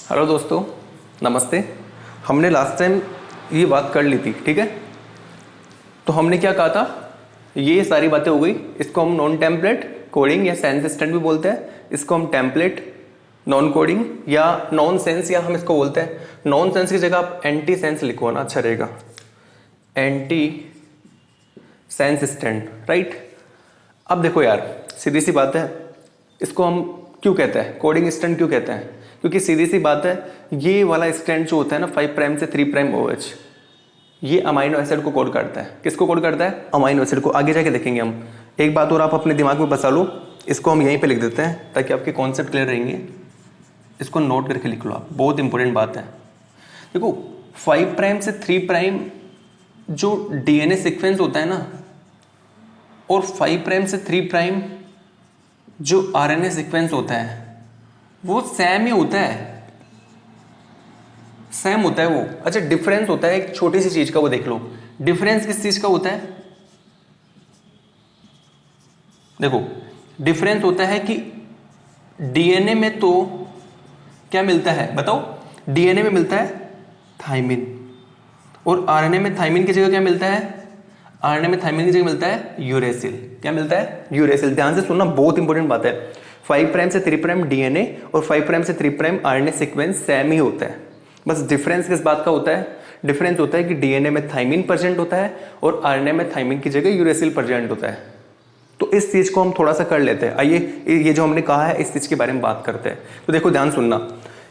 Hello दोस्तों, नमस्ते। हमने लास्ट टाइम ये बात कर ली थी, ठीक है। तो हमने क्या कहा था, ये सारी बातें हो गई। इसको हम नॉन टेम्पलेट कोडिंग या सेंस स्टैंड भी बोलते हैं। इसको हम टेम्पलेट नॉन कोडिंग या नॉन सेंस या हम इसको बोलते हैं। नॉन सेंस की जगह आप एंटी सेंस लिखो ना, अच्छा रहेगा। Anti sense stand, right. अब देखो यार, सीधी सी बात है, इसको हम क्यों कहते हैं कोडिंग स्टैंड क्यों कहते हैं? क्योंकि सीधी सी बात है, ये वाला स्टैंड जो होता है ना 5 प्राइम से 3 प्राइम OH, ये अमाइनो एसिड को कोड करता है। किसको कोड करता है? अमाइनो एसिड को। आगे जाके देखेंगे हम। एक बात और आप अपने दिमाग में बसा लो, इसको हम यहीं पे लिख देते हैं ताकि आपके कॉन्सेप्ट क्लियर रहेंगे। इसको नोट करके लिख लो आप, बहुत इंपॉर्टेंट बात है। देखो 5 प्राइम से 3 प्राइम जो DNA सीक्वेंस होता है ना, और 5 प्राइम से 3 प्राइम जो RNA सीक्वेंस होता है, वो सेम ही होता है, सेम होता है वो। अच्छा, डिफरेंस होता है एक छोटी सी चीज का, वो देख लो। डिफरेंस किस चीज का होता है? देखो, डिफरेंस होता है कि DNA में तो क्या मिलता है बताओ? DNA में मिलता है थाइमिन, और RNA में थाइमिन की जगह क्या मिलता है? RNA में थाइमिन की जगह मिलता है यूरेसिल। क्या मिलता है? यूरेसिल। ध्यान से सुनना, बहुत इंपॉर्टेंट बात है। 5 प्राइम से 3 प्राइम DNA और 5 प्राइम से 3 प्राइम RNA सीक्वेंस सेम ही होता है। बस डिफरेंस किस बात का होता है? डिफरेंस होता है कि DNA में थाइमिन प्रेजेंट होता है और RNA में थाइमिन की जगह यूरेसिल प्रेजेंट होता है। तो इस चीज को हम थोड़ा सा कर लेते हैं। आइए, ये जो हमने कहा है इस चीज के बारे में बात करते हैं। तो देखो, ध्यान सुनना,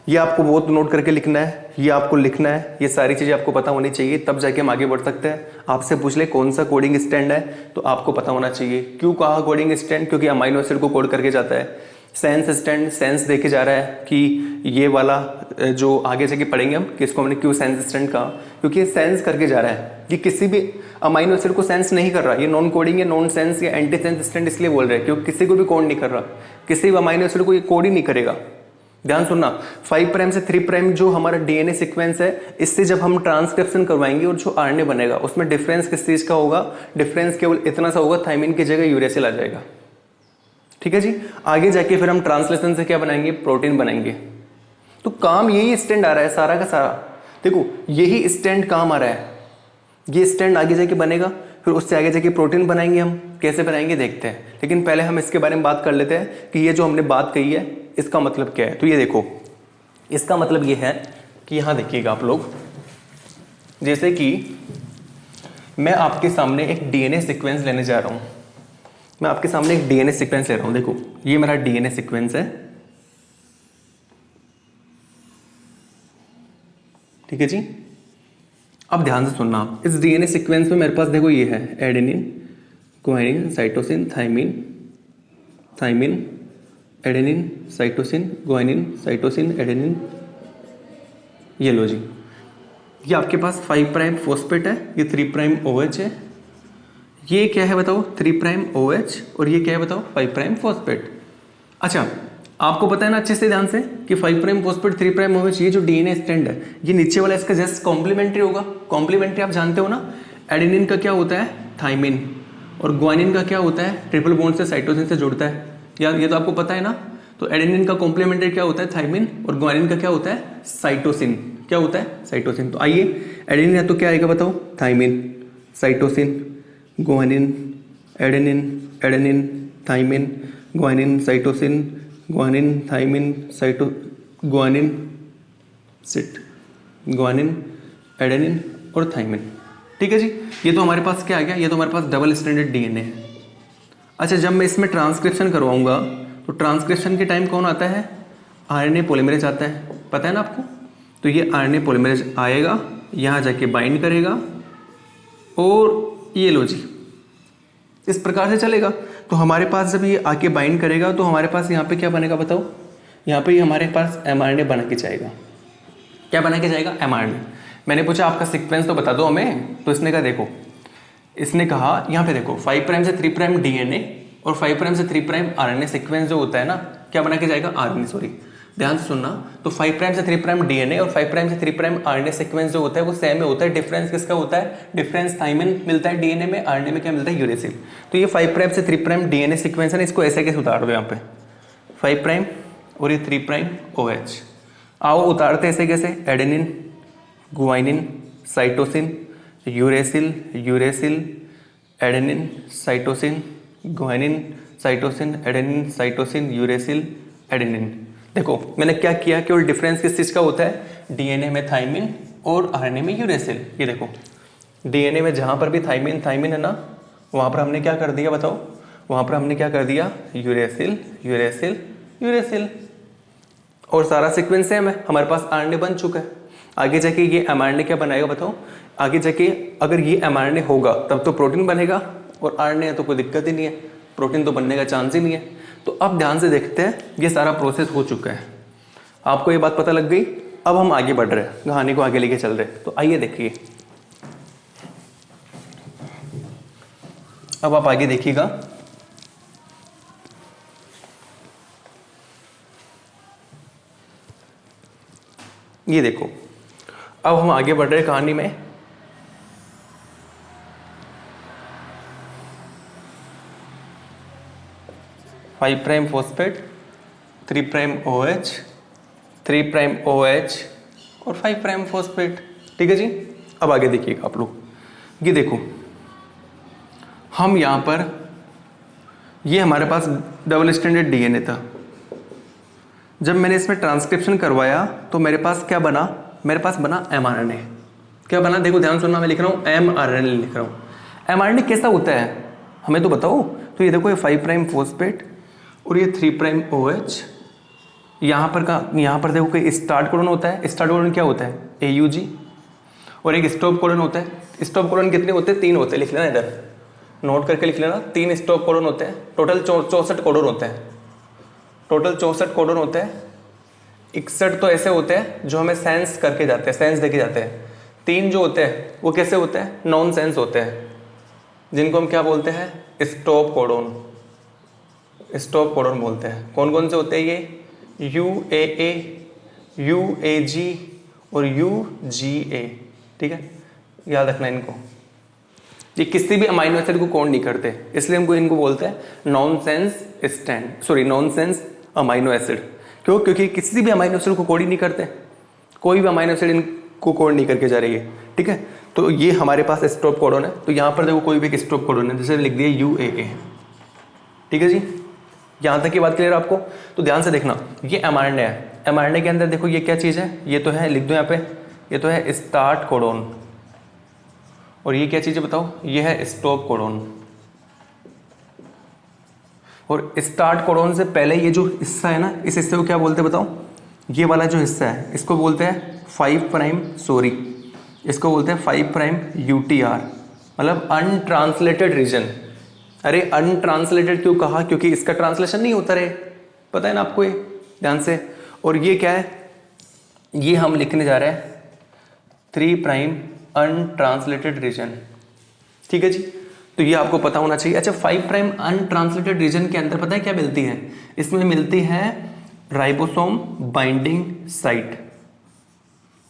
ये आपको बहुत नोट करके लिखना है, ये आपको लिखना है, ये सारी चीजें आपको पता होनी चाहिए, तब जाके हम आगे बढ़ सकते हैं। आपसे पूछ ले कौन सा कोडिंग स्टैंड है, तो आपको पता होना चाहिए। क्यों कहा कोडिंग स्टैंड? क्योंकि अमाइनो एसिड को कोड करके जाता है। सेंस स्टैंड, सेंस देके जा रहा है कि ये वाला जो आगे जाके पढ़ेंगे हम कि इसको हमने क्यों सेंस स्टैंड कहा, क्योंकि ये सेंस करके जा रहा है। ये किसी भी अमाइनो एसिड को सेंस नहीं कर रहा। ये नॉन कोडिंग या नॉन सेंस या एंटी सेंस स्टैंड इसलिए बोल रहे हैं क्योंकि किसी को भी कोड नहीं कर रहा, किसी भी अमाइनो एसिड को ये कोड ही नहीं करेगा। ध्यान सुनना, 5 प्राइम से 3 प्राइम जो हमारा DNA सीक्वेंस है, इससे जब हम ट्रांसक्रिप्शन करवाएंगे और जो RNA बनेगा उसमें डिफरेंस किस चीज का होगा? डिफरेंस केवल इतना सा होगा, थाइमिन की जगह यूरेसिल आ जाएगा। ठीक है जी। आगे जाके फिर हम ट्रांसलेशन से क्या बनाएंगे? प्रोटीन बनाएंगे। तो काम यही स्टैंड आ रहा है सारा का सारा। देखो, यही स्टैंड काम आ रहा है। ये स्टैंड आगे जाके बनेगा, फिर उससे आगे जाके प्रोटीन बनाएंगे। हम कैसे बनाएंगे देखते हैं, लेकिन पहले हम इसके बारे में बात कर लेते हैं कि ये जो हमने बात कही है इसका मतलब क्या है। तो ये देखो, इसका मतलब ये है कि यहां देखिएगा आप लोग, जैसे कि मैं आपके सामने एक DNA सीक्वेंस लेने जा रहा हूं। मैं आपके सामने एक DNA सीक्वेंस ले रहा हूं। देखो, ये मेरा DNA सीक्वेंस है, ठीक है जी। अब ध्यान से सुनना, इस DNA सीक्वेंस में मेरे पास देखो ये है adenine, guanine, cytosine, thymine, thymine, adenine, cytosine, guanine, cytosine, adenine. ये लो जी, ये आपके पास 5 प्राइम फॉस्फेट है, ये 3 प्राइम OH है। ये क्या है बताओ? 3 प्राइम OH, और ये क्या है बताओ? 5 प्राइम फॉस्फेट। अच्छा, आपको पता है ना अच्छे से ध्यान से कि 5 प्राइम फॉस्फेट 3 प्राइम OH, ये जो DNA स्टैंड है, ये नीचे वाला इसका जस्ट कॉम्प्लीमेंट्री होगा। कॉम्प्लीमेंट्री आप जानते हो ना, एडेनिन का क्या होता है? थाइमिन, और गुआनिन का क्या होता है? ट्रिपल बॉन्ड से साइटोसिन से जुड़ता है। यार ये तो आपको पता है ना। तो एडेनिन का कॉम्प्लीमेंट्री क्या होता है? थाइमिन, और गुआनिन का क्या होता है? साइटोसिन। क्या होता है? साइटोसिन। तो आइए, एडेनिन है तो क्या आएगा बताओ? Thymine, cytosine, guanine, adenine, adenine, thymine, guanine, cytosine, guanine, thymine, guanine, guanine, adenine और थाइमिन। ठीक है जी। ये तो हमारे पास क्या आ गया? ये तो हमारे पास डबल स्ट्रैंडेड DNA है। अच्छा, जब मैं इसमें ट्रांसक्रिप्शन करवाऊंगा तो ट्रांसक्रिप्शन के टाइम कौन आता है? RNA पॉलीमरेज आता है, पता है ना आपको। तो ये RNA पॉलीमरेज आएगा, यहाँ जाके बाइंड करेगा, और ये लो जी, इस प्रकार से चलेगा। तो हमारे पास जब ये आके बाइंड करेगा तो हमारे पास यहाँ पे क्या बनेगा बताओ? यहाँ पे हमारे पास mRNA बना के जाएगा। क्या बना के जाएगा? mRNA। मैंने पूछा आपका सीक्वेंस तो बता दो हमें, तो इसने कहा देखो, इसने कहा यहाँ पे देखो 5 प्राइम से 3 प्राइम DNA और 5 प्राइम से 3 प्राइम RNA सीक्वेंस जो होता है ना, क्या बना के जाएगा? RNA, सॉरी, ध्यान से सुनना। तो 5 प्राइम से 3 प्राइम DNA और 5 प्राइम से 3 प्राइम RNA सीक्वेंस जो होता है वो सेम होता है। डिफरेंस किसका होता है? डिफरेंस थाइमिन मिलता है DNA में, RNA में क्या मिलता है? यूरेसिल। तो ये 5 प्राइम से 3 प्राइम DNA सीक्वेंस है ना, इसको ऐसे कैसे उतार दो यहाँ पे, 5 प्राइम और ये 3 प्राइम OH, आओ उतारते ऐसे कैसे, adenine, guanine, cytosine, uracil, uracil, adenine, cytosine, guanine, cytosine, adenine, cytosine, uracil, adenine. देखो मैंने क्या किया, केवल डिफरेंस किस चीज का होता है, डीएनए में थाइमिन और आरएनए में यूरेसिल। ये देखो डीएनए में जहां पर भी थाइमिन थाइमिन है ना, वहां पर हमने क्या कर दिया बताओ, वहां पर हमने क्या कर दिया, यूरेसिल, यूरेसिल, यूरेसिल, और सारा सीक्वेंस सेम है, हमारे पास आरएनए बन चुका है। आगे जाके ये एमआरएनए क्या बनाएगा बताओ, आगे जाके अगर ये एमआरएनए होगा तब तो प्रोटीन बनेगा, और आरएनए है तो कोई दिक्कत ही नहीं है, प्रोटीन तो बनने का चांस ही नहीं है। तो अब ध्यान से देखते हैं, ये सारा प्रोसेस हो चुका है, आपको ये बात पता लग गई। अब हम आगे बढ़ रहे हैं, कहानी को आगे लेके चल रहे हैं। तो आइए देखिए, अब आप आगे देखिएगा। ये देखो अब हम आगे बढ़ रहे हैं कहानी में। Five prime phosphate, 3 prime OH, 3 prime OH और 5 प्राइम फॉस्फेट। ठीक है जी। अब आगे देखिएगा आप लोग, ये देखो हम यहां पर, ये हमारे पास डबल स्टैंडर्ड डीएनए था। जब मैंने इसमें ट्रांसक्रिप्शन करवाया तो मेरे पास क्या बना, मेरे पास बना एमआरएनए। क्या बना, देखो ध्यान सुनना, मैं लिख रहा हूँ एमआरएनए लिख रहा हूँ। एमआरएनए कैसा होता है हमें तो बताओ। तो ये देखो ये 5 प्राइम फॉस्फेट और ये 3 प्राइम OH, यहाँ पर का, यहाँ पर देखो कोई स्टार्ट कोडन होता है। स्टार्ट कोडन क्या होता है, AUG, और एक स्टॉप कोडन होता है। स्टॉप कोडन कितने होते हैं, 3 होते हैं, लिख लेना इधर, नोट करके लिख लेना। 3 स्टॉप कोडन होते हैं, टोटल 64 कोडन होते हैं, टोटल 64 कोडन होते हैं। 61 तो ऐसे होते हैं जो हमें सेंस करके जाते हैं, सेंस देके जाते हैं। 3 जो होते हैं वो कैसे होते हैं, नॉन सेंस होते हैं, जिनको हम क्या बोलते हैं, स्टॉप कोडन, स्टॉप कोडन बोलते हैं। कौन कौन से होते हैं ये, UAA, UAG और UGA। ठीक है, याद रखना इनको। ये किसी भी अमाइनो एसिड को कोड नहीं करते, इसलिए हमको इनको बोलते हैं nonsense stand, sorry nonsense amino acid. क्यों, क्योंकि किसी भी अमाइनो एसिड को कोड ही नहीं करते, कोई भी अमाइनो एसिड इनको कोड नहीं करके जा रही है। ठीक है, तो ये हमारे पास स्टॉप कोडन है। तो यहाँ पर देखो कोई भी एक स्टॉप कोडन है, जैसे लिख दिया UAA। ठीक है जी, यहाँ तक की बात क्लियर आपको। तो ध्यान से देखना, ये एमआरएनए है। एमआरएनए के अंदर देखो ये क्या चीज़ है, ये तो है, लिख दो यहाँ पे, ये तो है स्टार्ट कोडन, और ये क्या चीज़ है बताओ, ये है स्टॉप कोडन। और स्टार्ट कोडन से पहले ये जो हिस्सा है ना, इस हिस्से को क्या बोलते हैं बताओ, ये वाला जो हिस्सा है इसको बोलते हैं 5 प्राइम, सॉरी इसको बोलते हैं 5 प्राइम UTR, मतलब अनट्रांसलेटेड रीजन। अरे अनट्रांसलेटेड क्यों कहा, क्योंकि इसका ट्रांसलेशन नहीं होता रे, पता है ना आपको ये, ध्यान से। और ये क्या है, ये हम लिखने जा रहे हैं 3 प्राइम अनट्रांसलेटेड रीजन। ठीक है जी, तो ये आपको पता होना चाहिए। अच्छा, 5 प्राइम अनट्रांसलेटेड रीजन के अंदर पता है क्या मिलती है, इसमें मिलती है राइबोसोम बाइंडिंग साइट,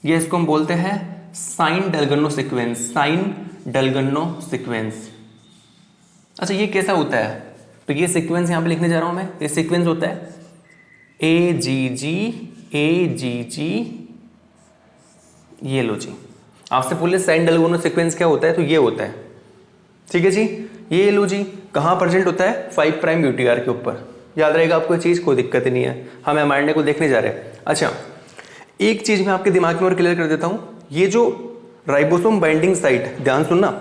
ये इसको हम बोलते हैं साइन डेल्गनो सीक्वेंस, साइन डेल्गनो सीक्वेंस। अच्छा, ये कैसा होता है, तो ये सीक्वेंस यहां पे लिखने जा रहा हूं मैं। ये सीक्वेंस होता है AGG AGG, ये लो जी, आपसे बोले साइन डेल्गनो सीक्वेंस क्या होता है, तो ये होता है। ठीक है जी, ये लो जी, कहाँ प्रेजेंट होता है, 5 प्राइम UTR के ऊपर। याद रहेगा आपको ये चीज़, कोई दिक्कत ही नहीं है, हम एमआरएनए को देखने जा रहे हैं। अच्छा, एक चीज़ मैं आपके दिमाग में और क्लियर कर देता हूँ, ये जो राइबोसोम बाइंडिंग साइट, ध्यान सुनना,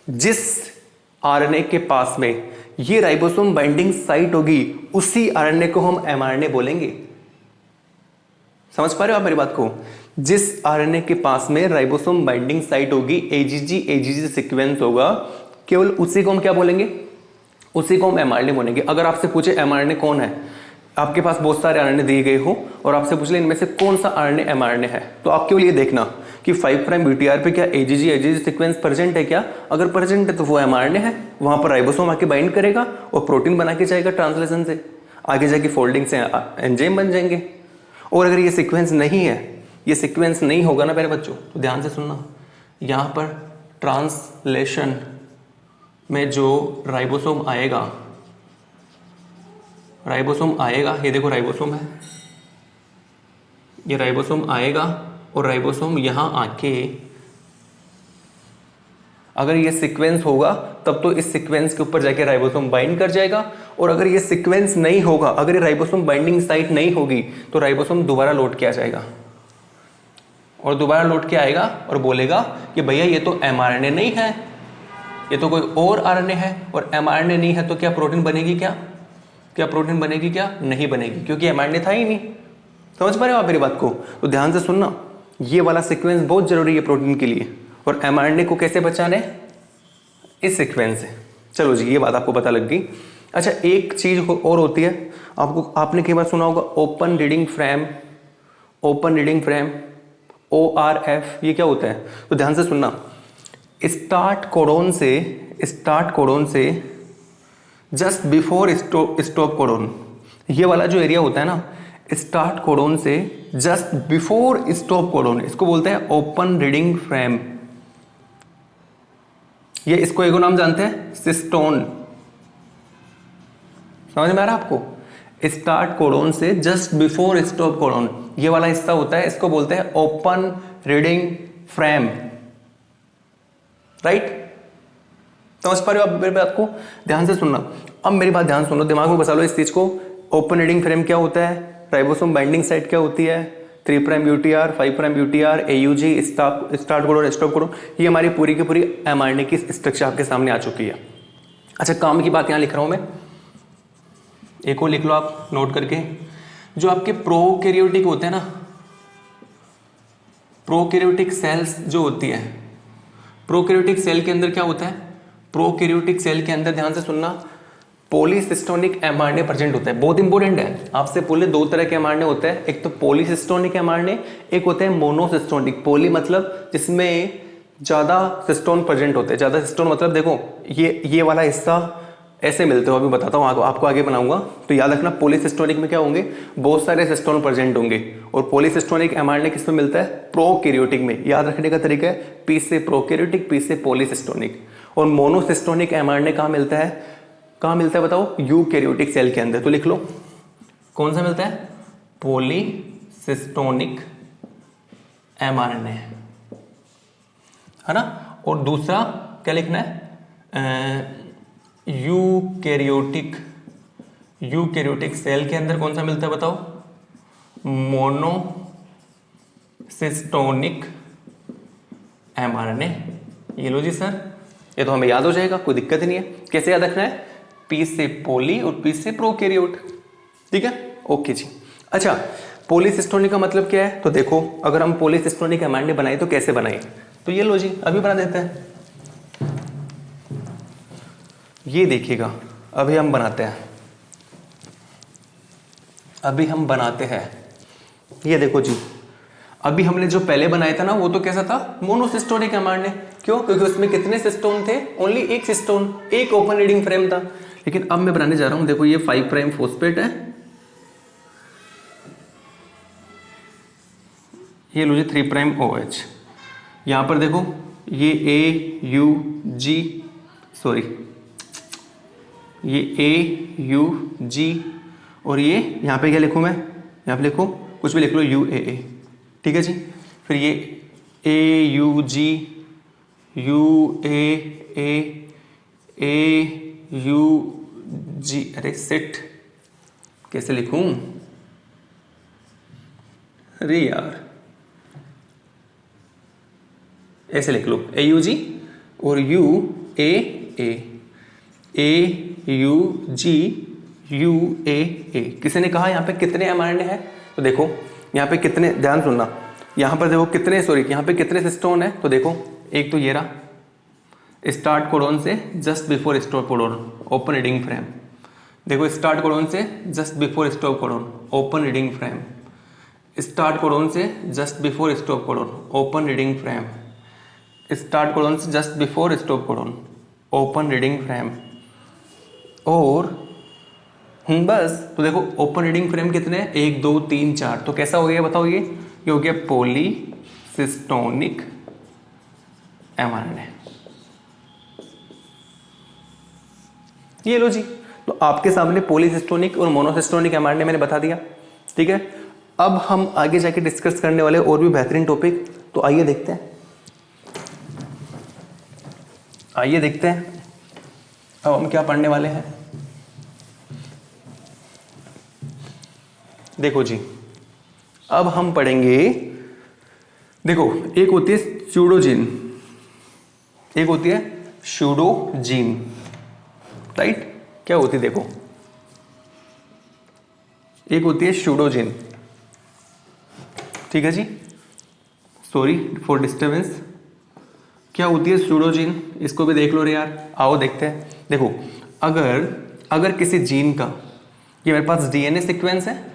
जिस आरएनए के पास में ये राइबोसोम बाइंडिंग साइट होगी, उसी आरएनए को हम एमआरएनए बोलेंगे। समझ पा रहे हो आप मेरी बात को, जिस आरएनए के पास में राइबोसोम बाइंडिंग साइट होगी, AGG सीक्वेंस होगा, केवल उसी को हम क्या बोलेंगे, उसी को हम एमआरएनए बोलेंगे। अगर आपसे पूछे एमआरएनए कौन है, आपके पास बहुत सारे आरएनए दिए गए हो और आपसे पूछ ले इनमें से कौन सा आरएनए एमआरएनए है, तो आप केवल ये देखना कि 5 प्राइम UTR पे क्या AGG सीक्वेंस प्रेजेंट है क्या। अगर प्रेजेंट है तो वो एमआरएनए है, वहां पर राइबोसोम आके बाइंड करेगा और प्रोटीन बना के जाएगा ट्रांसलेशन से, आगे जाके फोल्डिंग से एंजाइम बन जाएंगे। और अगर ये सीक्वेंस नहीं है, ये सीक्वेंस नहीं होगा ना मेरे बच्चों, तो ध्यान से सुनना, यहाँ पर ट्रांसलेशन में जो राइबोसोम आएगा, राइबोसोम आएगा, ये देखो राइबोसोम है, ये राइबोसोम आएगा और राइबोसोम यहाँ आके, अगर ये सीक्वेंस होगा तब तो इस सीक्वेंस के ऊपर जाके राइबोसोम बाइंड कर जाएगा, और अगर ये सीक्वेंस नहीं होगा, अगर ये राइबोसोम बाइंडिंग साइट नहीं होगी तो राइबोसोम दोबारा लौट के आ जाएगा, और दोबारा लौट के आएगा और बोलेगा कि भैया ये तो mRNA नहीं है, ये तो कोई और RNA है, और mRNA नहीं है तो क्या प्रोटीन बनेगी? क्या प्रोटीन बनेगी? क्या नहीं बनेगी, क्योंकि mRNA था ही नहीं। समझ पा रहे हो आप मेरी बात को? तो ध्यान से सुनना, ये वाला सीक्वेंस बहुत जरूरी है प्रोटीन के लिए, और mRNA को कैसे बचाना है? इस सीक्वेंस से। चलो जी, ये बात आपको पता लग गई। अच्छा, एक चीज और होती है, आपने कई बार सुना होगा ओपन रीडिंग फ्रेम, ORF, ये क्या होता है? तो ध्यान से सुनना, स्टार्ट कोडोन से जस्ट बिफोर स्टॉप कोडोन, ये वाला जो एरिया होता है ना, स्टार्ट कोडोन से जस्ट बिफोर स्टॉप कोडोन, इसको बोलते हैं ओपन रीडिंग फ्रेम। ये इसको एक नाम जानते हैं, सिस्टोन। समझ में आ रहा है आपको? स्टार्ट कोडोन से जस्ट बिफोर स्टॉप कोडोन, ये वाला हिस्सा होता है, इसको बोलते हैं ओपन रीडिंग फ्रेम। राइट? समझ पा रहे हो आप मेरी बात को? ध्यान से सुनना, अब मेरी बात ध्यान सुनो, दिमाग में बसा लो इस चीज को। ओपन रीडिंग फ्रेम क्या होता है? राइबोसोम बाइंडिंग साइट क्या होती है? 3' UTR, 5' UTR, AUG, start codon, stop codon, ये हमारी पूरी की पूरी mRNA की स्ट्रक्चर आपके सामने आ चुकी है। अच्छा, काम की बात यहां लिख रहा हूं मैं, एक और लिख लो आप नोट करके। जो आपके प्रोकैरियोटिक होते हैं ना, प्रोकैरियोटिक सेल्स जो होती है, प्रोकैरियोटिक सेल के अंदर क्या होता है? प्रोकैरियोटिक सेल के अंदर ध्यान से सुनना, पॉलीसिस्टोनिक mRNA प्रेजेंट होता है। बहुत इंपॉर्टेंट है, आपसे बोले दो तरह के mRNA होते हैं, एक तो पॉलीसिस्टोनिक mRNA, एक होते हैं मोनोसिस्टोनिक। पॉली मतलब जिसमें ज्यादा सिस्टोन प्रेजेंट होते हैं। ज्यादा सिस्टोन मतलब देखो, ये वाला हिस्सा ऐसे मिलते हो, अभी बताता हूँ आपको आगे बनाऊंगा। तो याद रखना, पॉलीसिस्टोनिक में क्या होंगे? बहुत सारे सिस्टोन प्रेजेंट होंगे, और पॉलीसिस्टोनिक mRNA किसमें मिलता है? प्रोकैरियोटिक में। याद रखने का तरीका है, P से प्रोकैरियोटिक, P से पॉलीसिस्टोनिक। और मोनोसिस्टोनिक mRNA कहाँ मिलता है? कहाँ मिलता है बताओ? यूकैरियोटिक सेल के अंदर। तो लिख लो, कौन सा मिलता है? पॉलीसिस्टोनिक mRNA, है ना। और दूसरा क्या लिखना है? यूकैरियोटिक सेल के अंदर कौन सा मिलता है बताओ? Monocistronic mRNA। ये लो जी सर, ये तो हमें याद हो जाएगा, कोई दिक्कत ही नहीं है। कैसे याद रखना है? P से पोली और P से प्रोकैरियोट। ठीक है, ओके जी। अच्छा, पॉलीसिस्टोनिक का मतलब क्या है? तो देखो, अगर हम पॉलीसिस्टोनिक mRNA बनाए तो कैसे बनाए? तो ये लो जी, अभी बना देते हैं। ये देखिएगा, अभी हम बनाते हैं। ये देखो जी, अभी हमने जो पहले बनाया था ना, वो तो कैसा था? Monocistronic mRNA। क्यों? क्योंकि उसमें कितने सिस्टोन थे? ओनली एक सिस्टोन, एक ओपन रीडिंग फ्रेम था। लेकिन अब मैं बनाने जा रहा हूं, देखो ये 5' फॉस्फेट है, ये लो जी 3' OH। यहां पर देखो, ये ये AUG, और ये यहां पे क्या लिखूं मैं? यहां पे लिखो, कुछ भी लिख लो, UAA। ठीक है जी। फिर ये AUG, UAA, AUG, अरे सेट कैसे लिखूं? अरे यार, ऐसे लिख लो, AUG और UAA, AUG, UAA। किसी ने कहा यहाँ पे कितने mRNA है? तो देखो यहाँ पे कितने, ध्यान सुनना, यहाँ पर देखो कितने, यहाँ पे कितने सिस्टोन है? तो देखो, एक तो ये रहा, स्टार्ट कोडोन से just before stop codon, open reading frame. देखो, स्टार्ट कोडोन से just before stop codon, open reading frame. Start codon से just before stop codon, open reading frame. Start codon से just before stop codon, open reading frame. और बस, तो देखो open reading frame कितने हैं? 1 2 3 4। तो कैसा हो गया बताओ? ये हो गया पॉलीसिस्टोनिक mRNA। ये लो जी, तो आपके सामने पॉलीसिस्टोनिक और मोनोसिस्टोनिक mRNA मैंने बता दिया। ठीक है, अब हम आगे जाके डिस्कस करने वाले और भी बेहतरीन टॉपिक, तो आइए देखते हैं। अब हम क्या पढ़ने वाले हैं। देखो जी, अब हम पढ़ेंगे, देखो एक होती है स्यूडोजीन, एक होती है स्यूडोजीन, राइट। क्या होती है देखो, एक होती है स्यूडोजीन, ठीक है जी, सॉरी फॉर डिस्टर्बेंस। क्या होती है स्यूडोजीन, इसको भी देख लो रे यार। आओ देखते हैं। देखो अगर किसी जीन का, ये मेरे पास डीएनए सीक्वेंस है,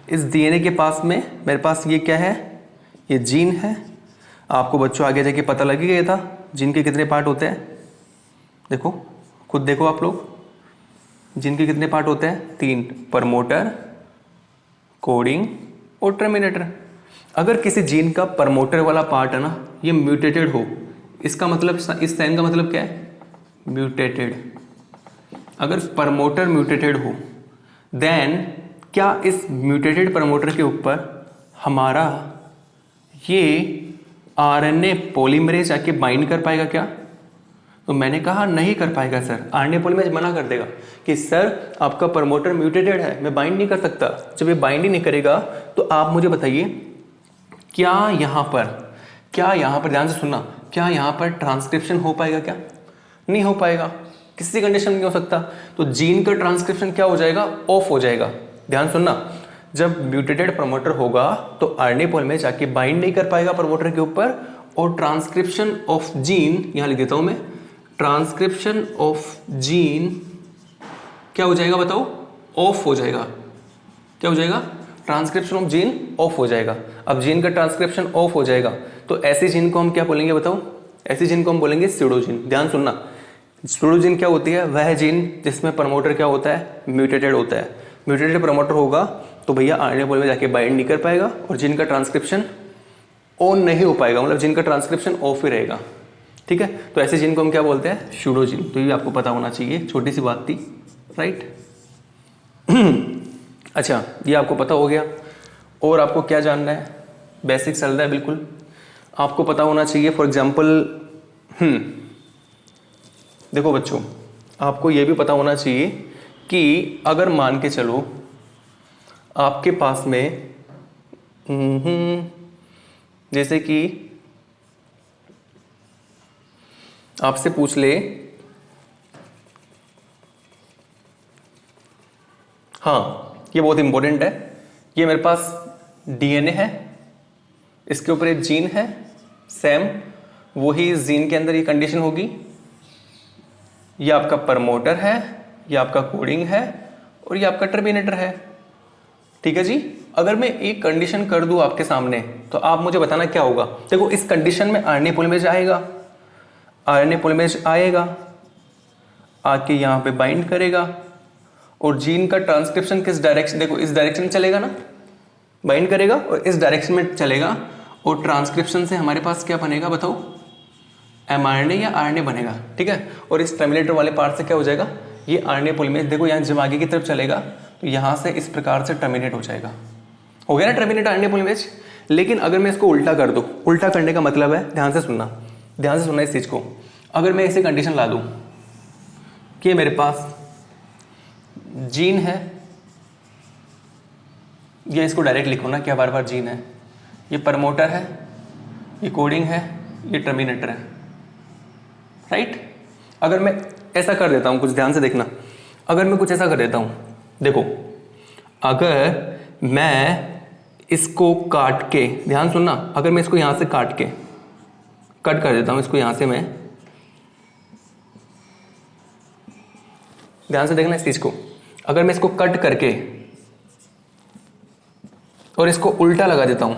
इस डीएनए के पास में मेरे पास ये क्या है, ये जीन है। आपको बच्चों आगे जाके पता लग ही गया था जीन के कितने पार्ट होते हैं। देखो खुद देखो आप लोग, जीन के कितने पार्ट होते हैं, 3, प्रमोटर, कोडिंग और टर्मिनेटर। अगर किसी जीन का प्रमोटर वाला पार्ट है ना, ये म्यूटेटेड हो, इसका मतलब, इस साइन का मतलब क्या है, म्यूटेटेड। अगर प्रमोटर म्यूटेटेड हो, देन क्या इस म्यूटेटेड प्रमोटर के ऊपर हमारा ये आरएनए पॉलीमरेज आके बाइंड कर पाएगा क्या? तो मैंने कहा नहीं कर पाएगा सर। आरएनए पॉलीमरेज मना कर देगा कि सर आपका प्रमोटर म्यूटेटेड है, मैं बाइंड नहीं कर सकता। जब ये बाइंड ही नहीं करेगा तो आप मुझे बताइए, क्या यहाँ पर ध्यान से सुनना, क्या यहाँ पर ट्रांसक्रिप्शन हो पाएगा क्या? नहीं हो पाएगा, किसी कंडीशन में नहीं हो सकता। तो जीन का ट्रांसक्रिप्शन क्या हो जाएगा, ऑफ हो जाएगा। ध्यान सुनना, जब म्यूटेटेड प्रमोटर होगा तो आरएनए पॉलीमरेज जाके बाइंड नहीं कर पाएगा प्रमोटर के ऊपर, और ट्रांसक्रिप्शन ऑफ जीन, यहां लिख देता हूं मैं, ट्रांसक्रिप्शन ऑफ जीन क्या हो जाएगा बताओ, ऑफ हो जाएगा। क्या हो जाएगा, ट्रांसक्रिप्शन ऑफ जीन ऑफ हो जाएगा। अब जीन का ट्रांसक्रिप्शन ऑफ हो जाएगा तो ऐसी जीन को हम क्या बोलेंगे बताओ, ऐसी जीन को हम बोलेंगे स्यूडोजीन। ध्यान सुनना, स्यूडोजीन क्या होती है, वह जीन जिसमें प्रमोटर क्या होता है, म्यूटेटेड होता है। म्यूटेटेड प्रमोटर होगा तो भैया आरएनए पॉलीमरेज जाके बाइंड नहीं कर पाएगा और जीन का ट्रांसक्रिप्शन ऑन नहीं हो पाएगा, मतलब जीन का ट्रांसक्रिप्शन ऑफ ही रहेगा, ठीक है। तो ऐसे जीन को हम क्या बोलते हैं, स्यूडोजीन। तो ये आपको पता होना चाहिए, छोटी सी बात थी, राइट। अच्छा, ये आपको पता हो गया। और आपको क्या जानना है, बेसिक चल रहा है बिल्कुल, आपको पता होना चाहिए। फॉर एग्जाम्पल देखो बच्चों, आपको ये भी पता होना चाहिए कि अगर मान के चलो आपके पास में जैसे कि आपसे पूछ ले, हाँ ये बहुत इंपॉर्टेंट है, ये मेरे पास डीएनए है, इसके ऊपर एक जीन है, सेम वही इस जीन के अंदर ये कंडीशन होगी, ये आपका प्रमोटर है, ये आपका कोडिंग है और ये आपका टर्मिनेटर है, ठीक है जी। अगर मैं एक कंडीशन कर दूं आपके सामने तो आप मुझे बताना क्या होगा। देखो इस कंडीशन में आरएनए पॉलीमरेज आएगा, आरएनए पॉलीमरेज आएगा, आके यहाँ पे बाइंड करेगा और जीन का ट्रांसक्रिप्शन किस डायरेक्शन, देखो इस डायरेक्शन में चलेगा ना, बाइंड करेगा और इस डायरेक्शन में चलेगा, और ट्रांसक्रिप्शन से हमारे पास क्या बनेगा बताओ, एमआरएनए या आरएनए बनेगा, ठीक है। और इस टर्मिनेटर वाले पार्ट से क्या हो जाएगा, ये आरएनए पॉलीमरेज, देखो यहाँ जब आगे की तरफ चलेगा तो यहाँ से इस प्रकार से टर्मिनेट हो जाएगा, हो गया ना टर्मिनेट आरएनए पॉलीमरेज। लेकिन अगर मैं इसको उल्टा कर दूं, उल्टा करने का मतलब है, ध्यान से सुनना, ध्यान से सुनना इस चीज को, अगर मैं इसे कंडीशन ला दूं कि मेरे पास जीन है, ये इसको डायरेक्ट लिखो ना, क्या बार बार जीन है, ये प्रमोटर है, ये कोडिंग है, ये टर्मिनेटर है, राइट। अगर मैं ऐसा कर देता हूं, कुछ ध्यान से देखना, अगर मैं कुछ ऐसा कर देता हूं, देखो अगर मैं इसको काट के, ध्यान सुनना, अगर मैं इसको यहां से काट के कट कर देता हूं, इसको यहां से मैं, ध्यान से देखना इस चीज को, अगर मैं इसको कट करके और इसको उल्टा लगा देता हूं,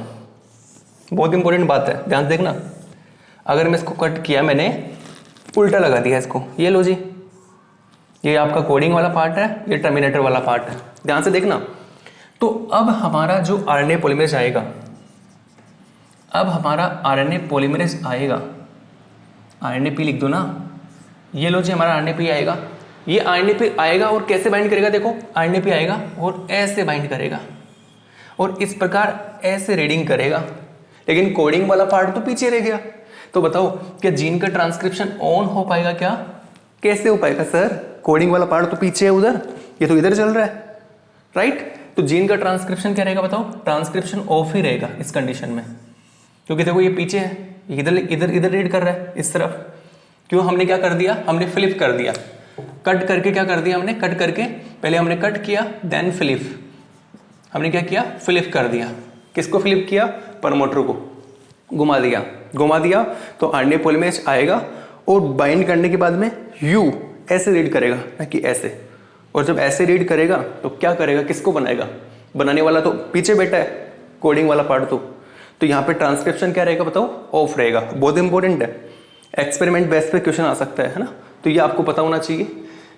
बहुत इंपॉर्टेंट बात है, ध्यान से देखना, अगर मैं इसको कट किया, मैंने उल्टा लगा दिया इसको, ये लो जी, ये आपका कोडिंग वाला पार्ट है, ये टर्मिनेटर वाला पार्ट है, ध्यान से देखना। तो अब हमारा जो आरएनए पॉलीमरेज आएगा, अब हमारा आरएनए पॉलीमरेज आएगा, आरएनए-पी लिख दो ना, ये लो जी हमारा आरएनए-पी आएगा, ये आरएनए-पी आएगा और कैसे बाइंड करेगा, देखो आरएनए-पी आएगा और ऐसे बाइंड करेगा, और इस प्रकार ऐसे रीडिंग करेगा, लेकिन कोडिंग वाला पार्ट तो पीछे रह गया। तो बताओ क्या जीन का ट्रांसक्रिप्शन ऑन हो पाएगा क्या? कैसे हो पाएगा सर? कोडिंग वाला पार्ट तो पीछे है उधर, ये तो इधर चल रहा है, राइट? तो जीन का ट्रांसक्रिप्शन क्या रहेगा बताओ? ट्रांसक्रिप्शन ऑफ ही रहेगा इस कंडीशन में, क्योंकि देखो ये पीछे है, इधर इधर इधर रीड कर रहा है इस तरफ। क्यों? हमने क्या कर दिया? हमने फ्लिप कर दिया, कट करके क्या कर दिया हमने? कट करके पहले हमने कट किया, देन फ्लिप। हमने क्या किया? फ्लिप कर दिया। किसको फ्लिप किया? प्रमोटर को घुमा दिया। घुमा दिया तो आरएनए पॉलीमरेज आएगा और बाइंड करने के बाद में यू ऐसे रीड करेगा, ना कि ऐसे। और जब ऐसे रीड करेगा तो क्या करेगा? किसको बनाएगा? बनाने वाला तो पीछे बैठा है, कोडिंग वाला पार्ट तो यहाँ पे ट्रांसक्रिप्शन क्या रहेगा बताओ? ऑफ रहेगा। बहुत इंपॉर्टेंट है, एक्सपेरिमेंट बेस पे क्वेश्चन आ सकता है ना, तो ये आपको पता होना चाहिए।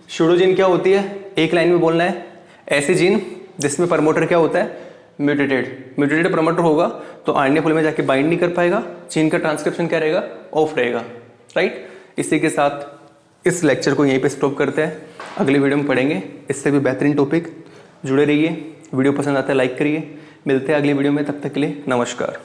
सूडोजीन क्या होती है? एक लाइन में बोलना है, ऐसे जीन जिसमें प्रमोटर क्या होता है? म्यूटेटेड प्रमोटर होगा तो आरएनए पॉलीमरेज जाके बाइंड नहीं कर पाएगा, जीन का ट्रांसक्रिप्शन क्या रहेगा? ऑफ रहेगा, राइट? इसी के साथ इस लेक्चर को यहीं पे स्टॉप करते हैं, अगली वीडियो में पढ़ेंगे इससे भी बेहतरीन टॉपिक। जुड़े रहिए, वीडियो पसंद आता है लाइक करिए। मिलते हैं अगली वीडियो में, तब तक के लिए नमस्कार।